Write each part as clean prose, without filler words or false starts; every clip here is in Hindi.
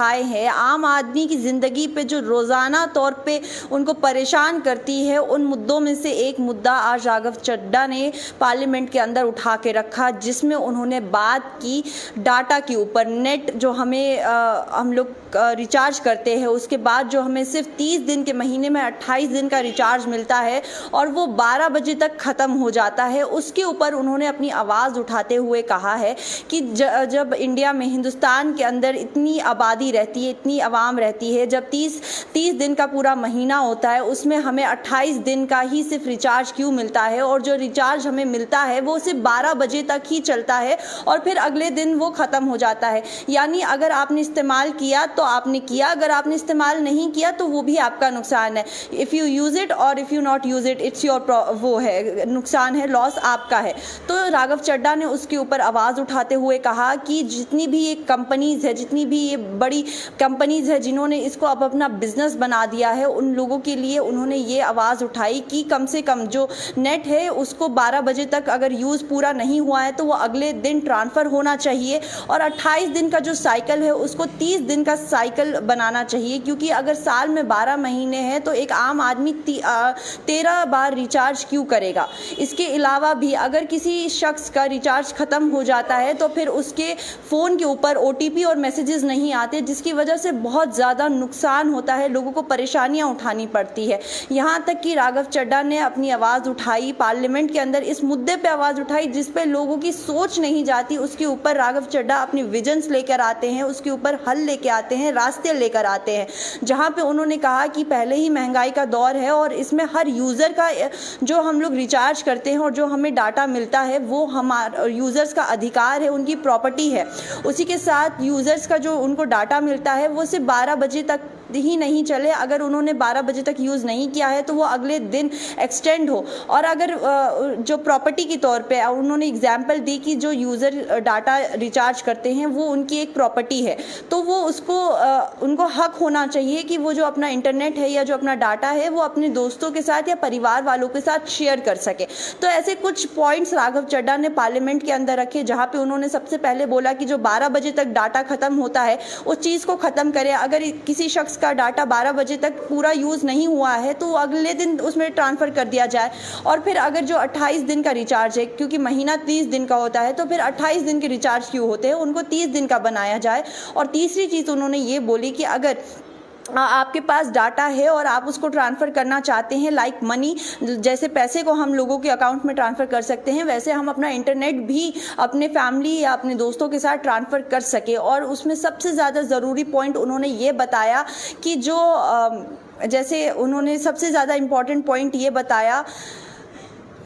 आए हैं, आम आदमी की ज़िंदगी पे जो रोज़ाना तौर पे उनको परेशान करती है, उन मुद्दों में से एक मुद्दा आज राघव चड्ढा ने पार्लियामेंट के अंदर उठा के रखा, जिसमें उन्होंने बात की डाटा के ऊपर। नेट जो हमें हम लोग रिचार्ज करते हैं, उसके बाद जो हमें सिर्फ 30 दिन के महीने में 28 दिन का रिचार्ज मिलता है और वो 12 बजे तक ख़त्म हो जाता है, उसके ऊपर उन्होंने अपनी आवाज़ उठाते हुए कहा है कि जब इंडिया में, हिंदुस्तान के अंदर इतनी आबादी रहती है, इतनी आवाम रहती है, जब 30 दिन का पूरा महीना होता है, उसमें हमें 28 दिन का ही सिर्फ रिचार्ज क्यों मिलता है, और जो रिचार्ज हमें मिलता है वो सिर्फ 12 बजे तक ही चलता है और फिर अगले दिन वो ख़त्म हो जाता है। यानी अगर आपने इस्तेमाल किया तो आपने किया, अगर आपने इस्तेमाल नहीं किया तो वो भी आपका नुकसान है। इफ़ यू यूज़ इट और if you not use it, it's your, वो है नुकसान है, लॉस आपका है। तो राघव चड्ढा ने उसके ऊपर आवाज़ उठाते हुए कहा कि जितनी भी ये कंपनीज़ है, जितनी भी ये बड़ी कंपनीज़ है जिन्होंने इसको अब अपना बिजनेस बना दिया है, उन लोगों के लिए उन्होंने ये आवाज़ उठाई कि कम से कम जो नेट है उसको 12 बजे तक अगर यूज़ पूरा नहीं हुआ है तो वो अगले दिन ट्रांसफ़र होना चाहिए, और 28 दिन का जो साइकिल है उसको 30 दिन का साइकिल बनाना चाहिए, क्योंकि अगर साल में 12 महीने हैं तो एक आम आदमी 13 बार रिचार्ज क्यों करेगा। इसके अलावा भी अगर किसी शख्स का रिचार्ज ख़त्म हो जाता है तो फिर उसके फ़ोन के ऊपर OTP और मैसेजेस नहीं आते, जिसकी वजह से बहुत ज़्यादा नुकसान होता है, लोगों को परेशानियां उठानी पड़ती है। यहाँ तक कि राघव चड्ढा ने अपनी आवाज़ उठाई पार्लियामेंट के अंदर, इस मुद्दे पे आवाज़ उठाई जिस पे लोगों की सोच नहीं जाती, उसके ऊपर राघव चड्ढा अपनी विजन्स लेकर आते हैं, उसके ऊपर हल लेके आते हैं, रास्ते लेकर आते हैं। जहाँ पे उन्होंने कहा कि पहले ही महंगाई का दौर है और इसमें हर यूज़र का, जो हम लोग रिचार्ज करते हैं और जो हमें डाटा मिलता है वो हमारा यूज़र्स का अधिकार है, उनकी प्रॉपर्टी है। उसी के साथ यूज़र्स का जो उनको डाटा मिलता है वो सिर्फ 12 बजे तक ही नहीं चले, अगर उन्होंने 12 बजे तक यूज़ नहीं किया है तो वो अगले दिन एक्सटेंड हो। और अगर जो प्रॉपर्टी के तौर पे उन्होंने एग्जाम्पल दी कि जो यूज़र डाटा रिचार्ज करते हैं वो उनकी एक प्रॉपर्टी है, तो वो उसको उनको हक होना चाहिए कि वो जो अपना इंटरनेट है या जो अपना डाटा है वो अपने दोस्तों के साथ या परिवार वालों के साथ शेयर कर सके। तो ऐसे कुछ पॉइंट्स राघव चड्ढा ने पार्लियामेंट के अंदर रखे, जहाँ पे उन्होंने सबसे पहले बोला कि जो 12 बजे तक डाटा ख़त्म होता है उस चीज़ को ख़त्म करें। अगर किसी शख्स का डाटा 12 बजे तक पूरा यूज़ नहीं हुआ है तो अगले दिन उसमें ट्रांसफ़र कर दिया जाए, और फिर अगर जो 28 दिन का रिचार्ज है, क्योंकि महीना 30 दिन का होता है, तो फिर 28 दिन के रिचार्ज क्यों होते हैं, उनको 30 दिन का बनाया जाए। और तीसरी चीज़ उन्होंने ये बोली कि अगर आपके पास डाटा है और आप उसको ट्रांसफ़र करना चाहते हैं, लाइक मनी, जैसे पैसे को हम लोगों के अकाउंट में ट्रांसफ़र कर सकते हैं, वैसे हम अपना इंटरनेट भी अपने फैमिली या अपने दोस्तों के साथ ट्रांसफ़र कर सके। और उसमें सबसे ज़्यादा ज़रूरी पॉइंट उन्होंने ये बताया कि जो जैसे उन्होंने सबसे ज़्यादा इम्पॉर्टेंट पॉइंट ये बताया,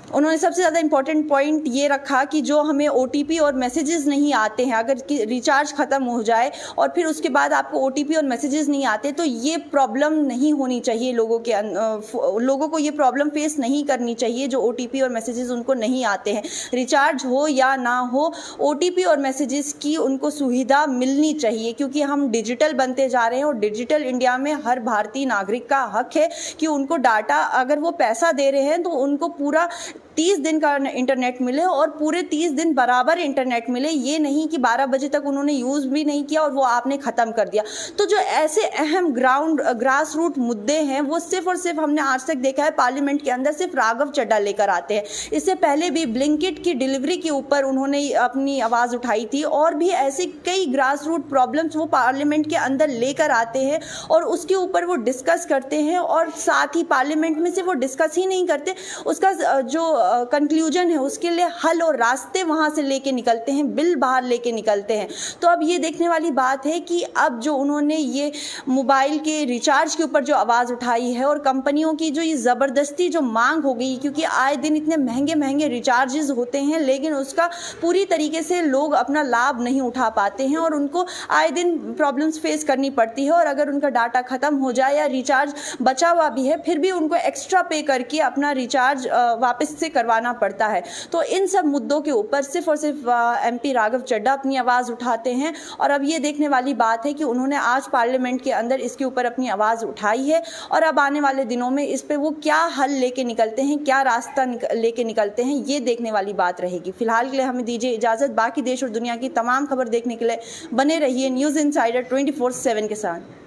उन्होंने सबसे ज़्यादा इम्पॉर्टेंट पॉइंट ये रखा कि जो हमें OTP और मैसेजेस नहीं आते हैं, अगर रिचार्ज ख़त्म हो जाए और फिर उसके बाद आपको OTP और मैसेजेस नहीं आते, तो ये प्रॉब्लम नहीं होनी चाहिए लोगों को ये प्रॉब्लम फेस नहीं करनी चाहिए जो OTP और मैसेजेस उनको नहीं आते हैं। रिचार्ज हो या ना हो, OTP और मैसेजेस की उनको सुविधा मिलनी चाहिए, क्योंकि हम डिजिटल बनते जा रहे हैं और डिजिटल इंडिया में हर भारतीय नागरिक का हक है कि उनको डाटा, अगर वो पैसा दे रहे हैं तो उनको पूरा 30 दिन का इंटरनेट मिले और पूरे 30 दिन बराबर इंटरनेट मिले। ये नहीं कि 12 बजे तक उन्होंने यूज़ भी नहीं किया और वो आपने ख़त्म कर दिया। तो जो ऐसे अहम ग्रास रूट मुद्दे हैं वो सिर्फ और सिर्फ हमने आज तक देखा है पार्लियामेंट के अंदर सिर्फ राघव चड्ढा लेकर आते हैं। इससे पहले भी ब्लिंकिट की डिलीवरी के ऊपर उन्होंने अपनी आवाज़ उठाई थी, और भी ऐसे कई ग्रास रूट प्रॉब्लम्स वो पार्लियामेंट के अंदर लेकर आते हैं और उसके ऊपर वो डिस्कस करते हैं। और साथ ही पार्लियामेंट में से वो डिस्कस ही नहीं करते, उसका जो कंक्लूजन है उसके लिए हल और रास्ते वहाँ से लेके निकलते हैं, बिल बाहर लेके निकलते हैं। तो अब ये देखने वाली बात है कि अब जो उन्होंने ये मोबाइल के रिचार्ज के ऊपर जो आवाज़ उठाई है और कंपनियों की जो ये ज़बरदस्ती जो मांग हो गई, क्योंकि आए दिन इतने महंगे महंगे रिचार्जेस होते हैं लेकिन उसका पूरी तरीके से लोग अपना लाभ नहीं उठा पाते हैं और उनको आए दिन प्रॉब्लम्स फेस करनी पड़ती है। और अगर उनका डाटा ख़त्म हो जाए या रिचार्ज बचा हुआ भी है फिर भी उनको एक्स्ट्रा पे करके अपना रिचार्ज वापस से करवाना पड़ता है। तो इन सब मुद्दों के ऊपर सिर्फ और सिर्फ MP राघव चड्ढा अपनी आवाज़ उठाते हैं और अब ये देखने वाली बात है कि उन्होंने आज पार्लियामेंट के अंदर इसके ऊपर अपनी आवाज़ उठाई है और अब आने वाले दिनों में इस पे वो क्या हल लेके निकलते हैं, क्या रास्ता लेके निकलते हैं, ये देखने वाली बात रहेगी। फिलहाल के लिए हमें दीजिए इजाज़त। बाकी देश और दुनिया की तमाम खबर देखने के लिए बने रहिए न्यूज़ इनसाइडर 24/7 के साथ।